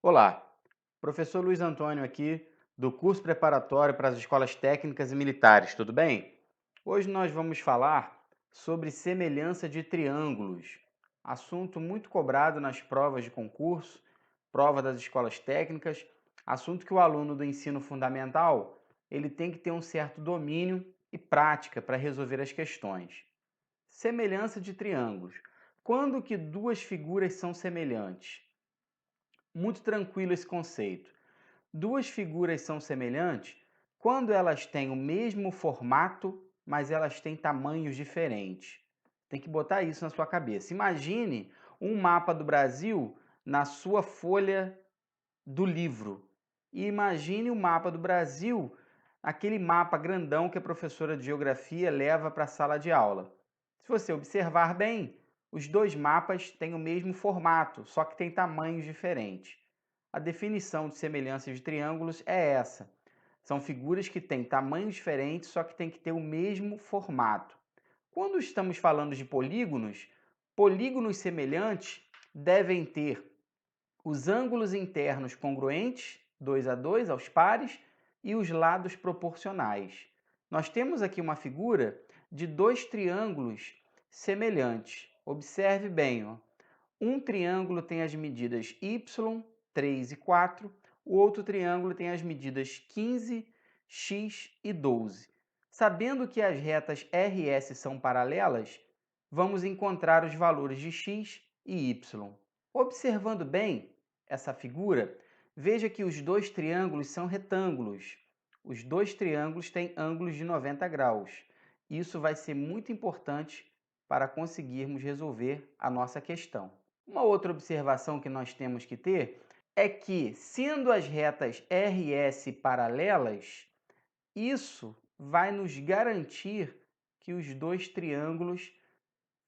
Olá, professor Luiz Antônio aqui do curso preparatório para as escolas técnicas e militares, tudo bem? Hoje nós vamos falar sobre semelhança de triângulos, assunto muito cobrado nas provas de concurso, prova das escolas técnicas, assunto que o aluno do ensino fundamental ele tem que ter um certo domínio e prática para resolver as questões. Semelhança de triângulos. Quando que duas figuras são semelhantes? Muito tranquilo esse conceito. Duas figuras são semelhantes quando elas têm o mesmo formato, mas elas têm tamanhos diferentes. Tem que botar isso na sua cabeça. Imagine um mapa do Brasil na sua folha do livro. E imagine o mapa do Brasil, aquele mapa grandão que a professora de geografia leva para a sala de aula. Se você observar bem, os dois mapas têm o mesmo formato, só que têm tamanhos diferentes. A definição de semelhança de triângulos é essa. São figuras que têm tamanhos diferentes, só que têm que ter o mesmo formato. Quando estamos falando de polígonos, polígonos semelhantes devem ter os ângulos internos congruentes, 2 a 2 aos pares, e os lados proporcionais. Nós temos aqui uma figura de dois triângulos semelhantes. Observe bem, ó. Um triângulo tem as medidas y, 3 e 4, o outro triângulo tem as medidas 15, x e 12. Sabendo que as retas R e S são paralelas, vamos encontrar os valores de x e y. Observando bem essa figura, veja que os dois triângulos são retângulos. Os dois triângulos têm ângulos de 90 graus. Isso vai ser muito importante para conseguirmos resolver a nossa questão. Uma outra observação que nós temos que ter é que, sendo as retas R e S paralelas, isso vai nos garantir que os dois triângulos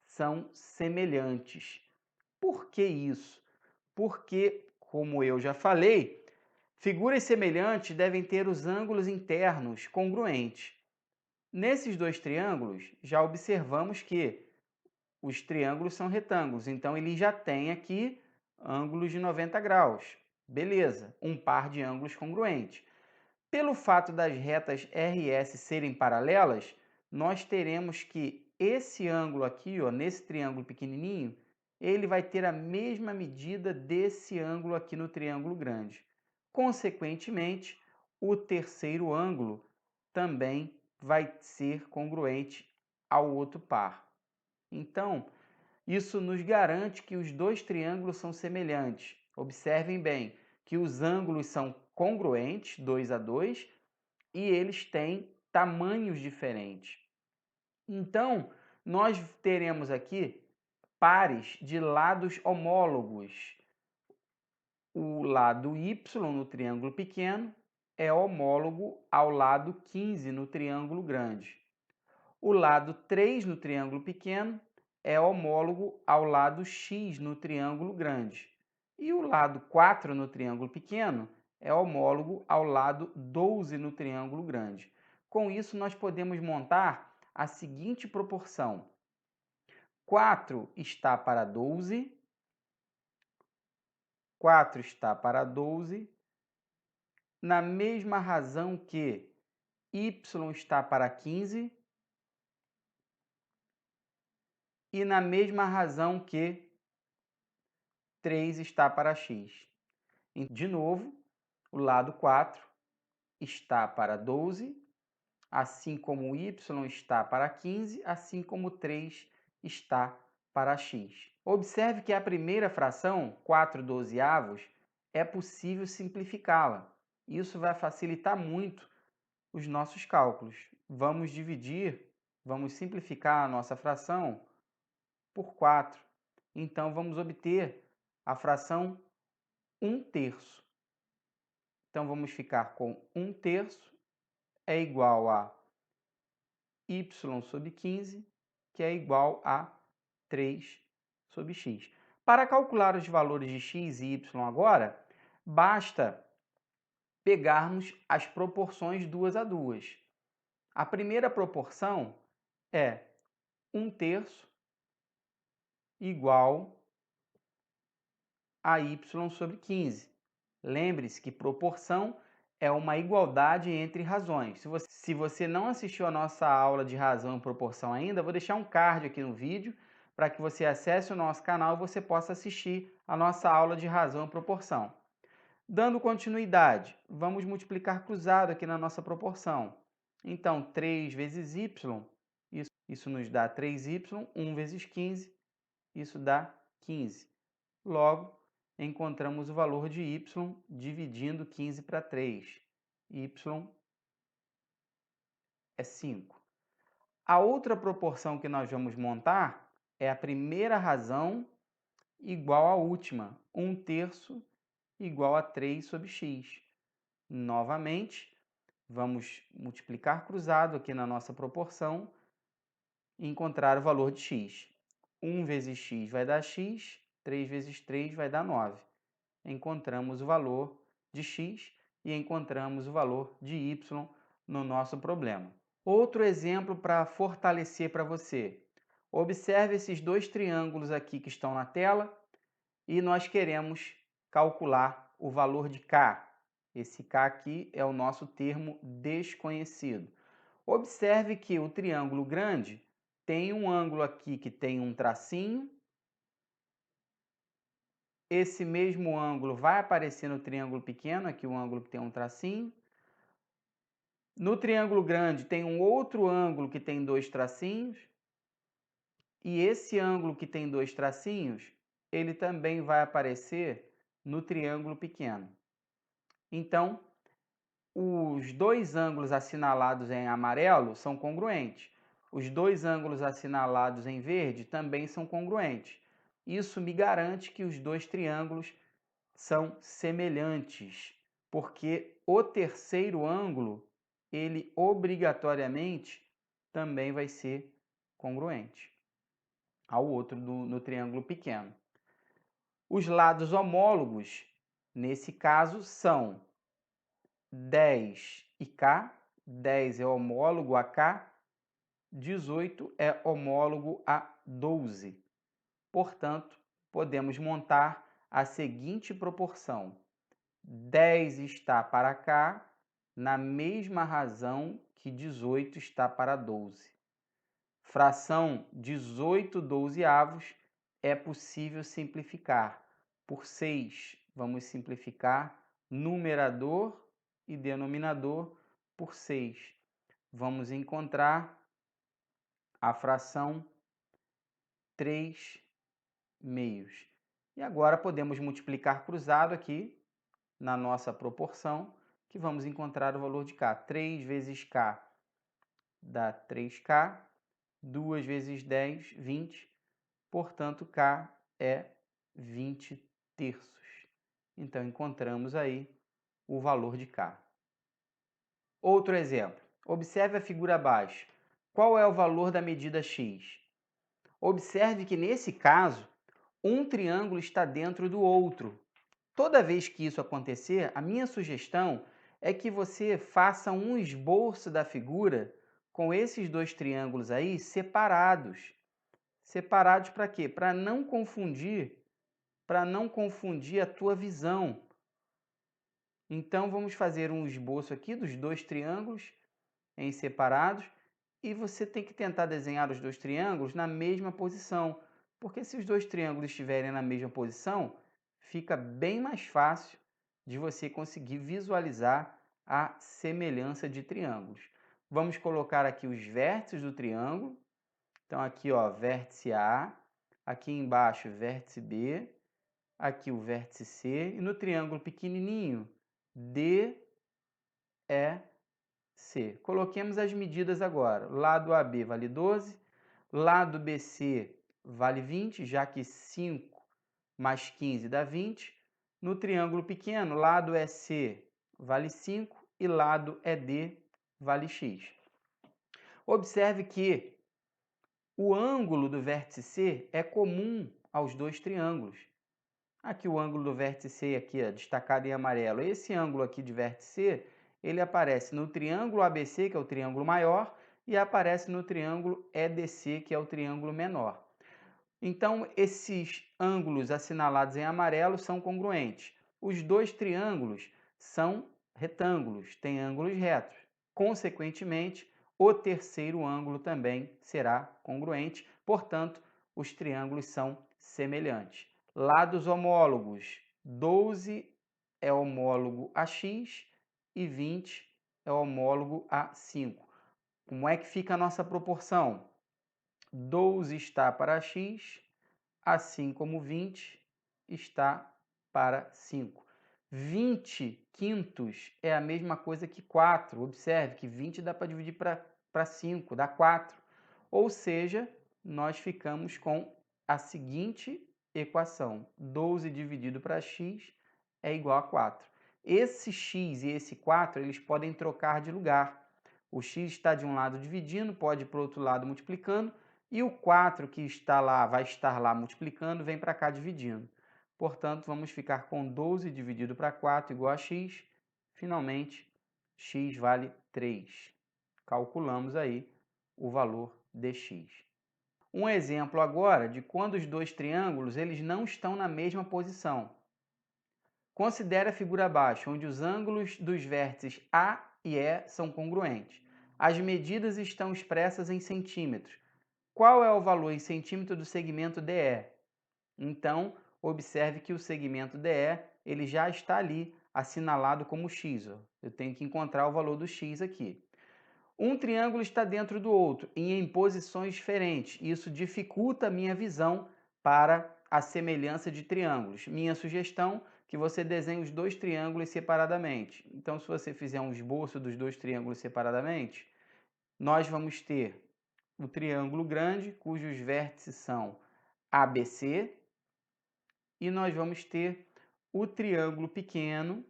são semelhantes. Por que isso? Porque, como eu já falei, figuras semelhantes devem ter os ângulos internos congruentes. Nesses dois triângulos, já observamos que os triângulos são retângulos, então ele já tem aqui ângulos de 90 graus. Beleza, um par de ângulos congruentes. Pelo fato das retas R e S serem paralelas, nós teremos que esse ângulo aqui, ó, nesse triângulo pequenininho, ele vai ter a mesma medida desse ângulo aqui no triângulo grande. Consequentemente, o terceiro ângulo também vai ser congruente ao outro par. Então, isso nos garante que os dois triângulos são semelhantes. Observem bem que os ângulos são congruentes, 2 a 2, e eles têm tamanhos diferentes. Então, nós teremos aqui pares de lados homólogos. O lado y no triângulo pequeno é homólogo ao lado 15 no triângulo grande. O lado 3 no triângulo pequeno é homólogo ao lado x no triângulo grande. E o lado 4 no triângulo pequeno é homólogo ao lado 12 no triângulo grande. Com isso, nós podemos montar a seguinte proporção: 4 está para 12, 4 está para 12, na mesma razão que y está para 15, e na mesma razão que 3 está para x. De novo, o lado 4 está para 12, assim como o y está para 15, assim como o 3 está para x. Observe que a primeira fração, 4 dozeavos, é possível simplificá-la. Isso vai facilitar muito os nossos cálculos. Vamos simplificar a nossa fração por 4. Então, vamos obter a fração 1/3. Então, vamos ficar com 1/3 é igual a y sobre 15, que é igual a 3 sobre x. Para calcular os valores de x e y agora, basta pegarmos as proporções 2 a 2. A primeira proporção é 1/3 igual a y sobre 15. Lembre-se que proporção é uma igualdade entre razões. Se você não assistiu a nossa aula de razão e proporção ainda, vou deixar um card aqui no vídeo para que você acesse o nosso canal e você possa assistir a nossa aula de razão e proporção. Dando continuidade, vamos multiplicar cruzado aqui na nossa proporção. Então, 3 vezes y, isso nos dá 3y, 1 vezes 15, isso dá 15. Logo, encontramos o valor de y dividindo 15 para 3. Y é 5. A outra proporção que nós vamos montar é a primeira razão igual à última, 1/3 igual a 3 sobre x. Novamente, vamos multiplicar cruzado aqui na nossa proporção e encontrar o valor de x. 1 vezes x vai dar x, 3 vezes 3 vai dar 9. Encontramos o valor de x e encontramos o valor de y no nosso problema. Outro exemplo para fortalecer para você. Observe esses dois triângulos aqui que estão na tela e nós queremos calcular o valor de k. Esse k aqui é o nosso termo desconhecido. Observe que o triângulo grande tem um ângulo aqui que tem um tracinho. Esse mesmo ângulo vai aparecer no triângulo pequeno, aqui o ângulo que tem um tracinho. No triângulo grande tem um outro ângulo que tem dois tracinhos. E esse ângulo que tem dois tracinhos, ele também vai aparecer no triângulo pequeno. Então, os dois ângulos assinalados em amarelo são congruentes. Os dois ângulos assinalados em verde também são congruentes. Isso me garante que os dois triângulos são semelhantes, porque o terceiro ângulo, ele obrigatoriamente também vai ser congruente ao outro no triângulo pequeno. Os lados homólogos, nesse caso, são 10 e K, 10 é homólogo a K, 18 é homólogo a 12. Portanto, podemos montar a seguinte proporção: 10 está para K, na mesma razão que 18 está para 12. Fração 18/12 é possível simplificar. Por 6, vamos simplificar numerador e denominador por 6. Vamos encontrar a fração 3/2. E agora podemos multiplicar cruzado aqui na nossa proporção, que vamos encontrar o valor de K. 3 vezes K dá 3K, 2 vezes 10, 20. Portanto, K é 20/3. Então, encontramos aí o valor de K. Outro exemplo. Observe a figura abaixo. Qual é o valor da medida x? Observe que, nesse caso, um triângulo está dentro do outro. Toda vez que isso acontecer, a minha sugestão é que você faça um esboço da figura com esses dois triângulos aí separados. Separados para quê? Para não confundir a tua visão. Então, vamos fazer um esboço aqui dos dois triângulos em separados e você tem que tentar desenhar os dois triângulos na mesma posição, porque se os dois triângulos estiverem na mesma posição, fica bem mais fácil de você conseguir visualizar a semelhança de triângulos. Vamos colocar aqui os vértices do triângulo. Então, aqui, ó, vértice A, aqui embaixo, vértice B, aqui o vértice C, e no triângulo pequenininho, D, E, C. Coloquemos as medidas agora. Lado AB vale 12, lado BC vale 20, já que 5 mais 15 dá 20. No triângulo pequeno, lado EC vale 5 e lado ED vale x. Observe que o ângulo do vértice C é comum aos dois triângulos. Aqui o ângulo do vértice C, aqui, ó, destacado em amarelo. Esse ângulo aqui de vértice C, ele aparece no triângulo ABC, que é o triângulo maior, e aparece no triângulo EDC, que é o triângulo menor. Então, esses ângulos assinalados em amarelo são congruentes. Os dois triângulos são retângulos, têm ângulos retos. Consequentemente, o terceiro ângulo também será congruente, portanto, os triângulos são semelhantes. Lados homólogos, 12 é homólogo a x e 20 é homólogo a 5. Como é que fica a nossa proporção? 12 está para x, assim como 20 está para 5. 20 quintos é a mesma coisa que 4. Observe que 20 dá para dividir para 5, dá 4. Ou seja, nós ficamos com a seguinte equação: 12 dividido para x é igual a 4. Esse x e esse 4, eles podem trocar de lugar. O x está de um lado dividindo, pode ir para o outro lado multiplicando, e o 4 que está lá, vai estar lá multiplicando, vem para cá dividindo. Portanto, vamos ficar com 12 dividido para 4 igual a x. Finalmente, x vale 3. Calculamos aí o valor de x. Um exemplo agora de quando os dois triângulos eles não estão na mesma posição. Considere a figura abaixo, onde os ângulos dos vértices A e E são congruentes. As medidas estão expressas em centímetros. Qual é o valor em centímetro do segmento DE? Então, observe que o segmento DE ele já está ali assinalado como x. Eu tenho que encontrar o valor do x aqui. Um triângulo está dentro do outro e em posições diferentes. Isso dificulta a minha visão para a semelhança de triângulos. Minha sugestão é que você desenhe os dois triângulos separadamente. Então, se você fizer um esboço dos dois triângulos separadamente, nós vamos ter o triângulo grande, cujos vértices são ABC, e nós vamos ter o triângulo pequeno.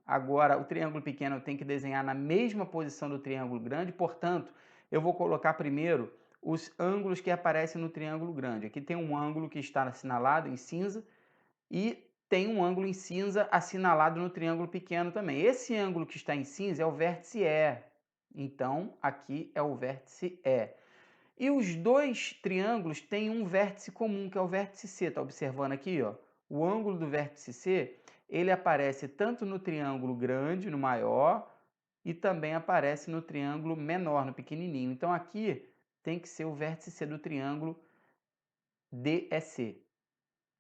Agora, o triângulo pequeno eu tenho que desenhar na mesma posição do triângulo grande, portanto, eu vou colocar primeiro os ângulos que aparecem no triângulo grande. Aqui tem um ângulo que está assinalado em cinza e tem um ângulo em cinza assinalado no triângulo pequeno também. Esse ângulo que está em cinza é o vértice E. Então, aqui é o vértice E. E os dois triângulos têm um vértice comum, que é o vértice C. Está observando aqui, ó? O ângulo do vértice C, ele aparece tanto no triângulo grande, no maior, e também aparece no triângulo menor, no pequenininho. Então, aqui tem que ser o vértice C do triângulo DEC.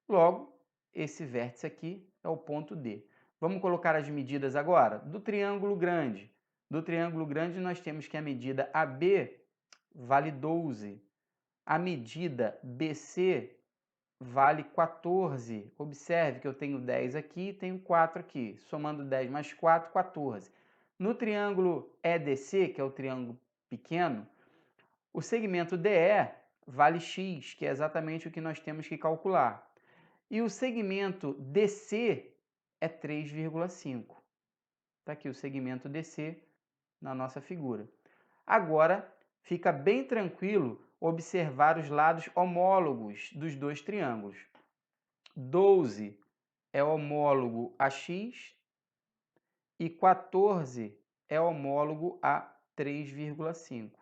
Logo, esse vértice aqui é o ponto D. Vamos colocar as medidas agora? Do triângulo grande. Do triângulo grande, nós temos que a medida AB vale 12. A medida BC vale 14. Observe que eu tenho 10 aqui e tenho 4 aqui. Somando 10 mais 4, 14. No triângulo EDC, que é o triângulo pequeno, o segmento DE vale x, que é exatamente o que nós temos que calcular. E o segmento DC é 3,5. Está aqui o segmento DC na nossa figura. Agora, fica bem tranquilo observar os lados homólogos dos dois triângulos. 12 é homólogo a x e 14 é homólogo a 3,5.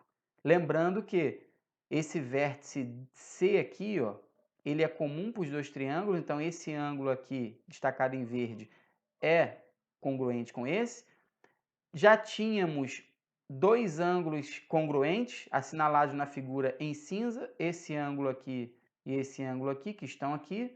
Lembrando que esse vértice C aqui, ó, ele é comum para os dois triângulos, então esse ângulo aqui, destacado em verde, é congruente com esse. Já tínhamos dois ângulos congruentes, assinalados na figura em cinza, esse ângulo aqui e esse ângulo aqui, que estão aqui.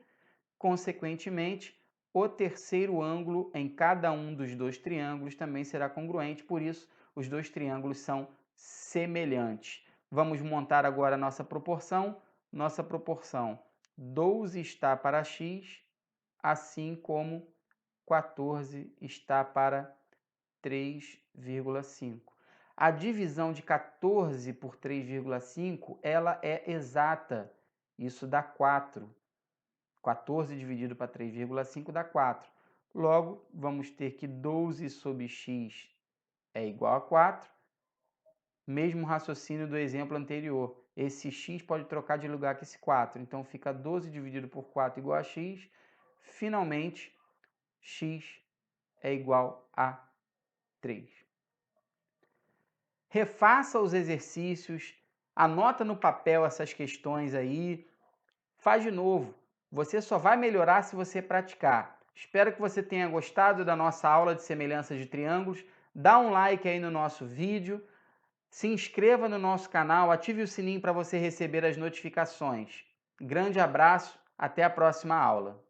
Consequentemente, o terceiro ângulo em cada um dos dois triângulos também será congruente, por isso os dois triângulos são semelhantes. Vamos montar agora a nossa proporção. Nossa proporção 12 está para x, assim como 14 está para 3,5. A divisão de 14 por 3,5, ela é exata. Isso dá 4. 14 dividido para 3,5 dá 4. Logo, vamos ter que 12 sobre x é igual a 4. Mesmo raciocínio do exemplo anterior. Esse x pode trocar de lugar com esse 4. Então, fica 12 dividido por 4 igual a x. Finalmente, x é igual a 3. Refaça os exercícios, anota no papel essas questões aí, faz de novo. Você só vai melhorar se você praticar. Espero que você tenha gostado da nossa aula de semelhanças de triângulos. Dá um like aí no nosso vídeo, se inscreva no nosso canal, ative o sininho para você receber as notificações. Grande abraço, até a próxima aula.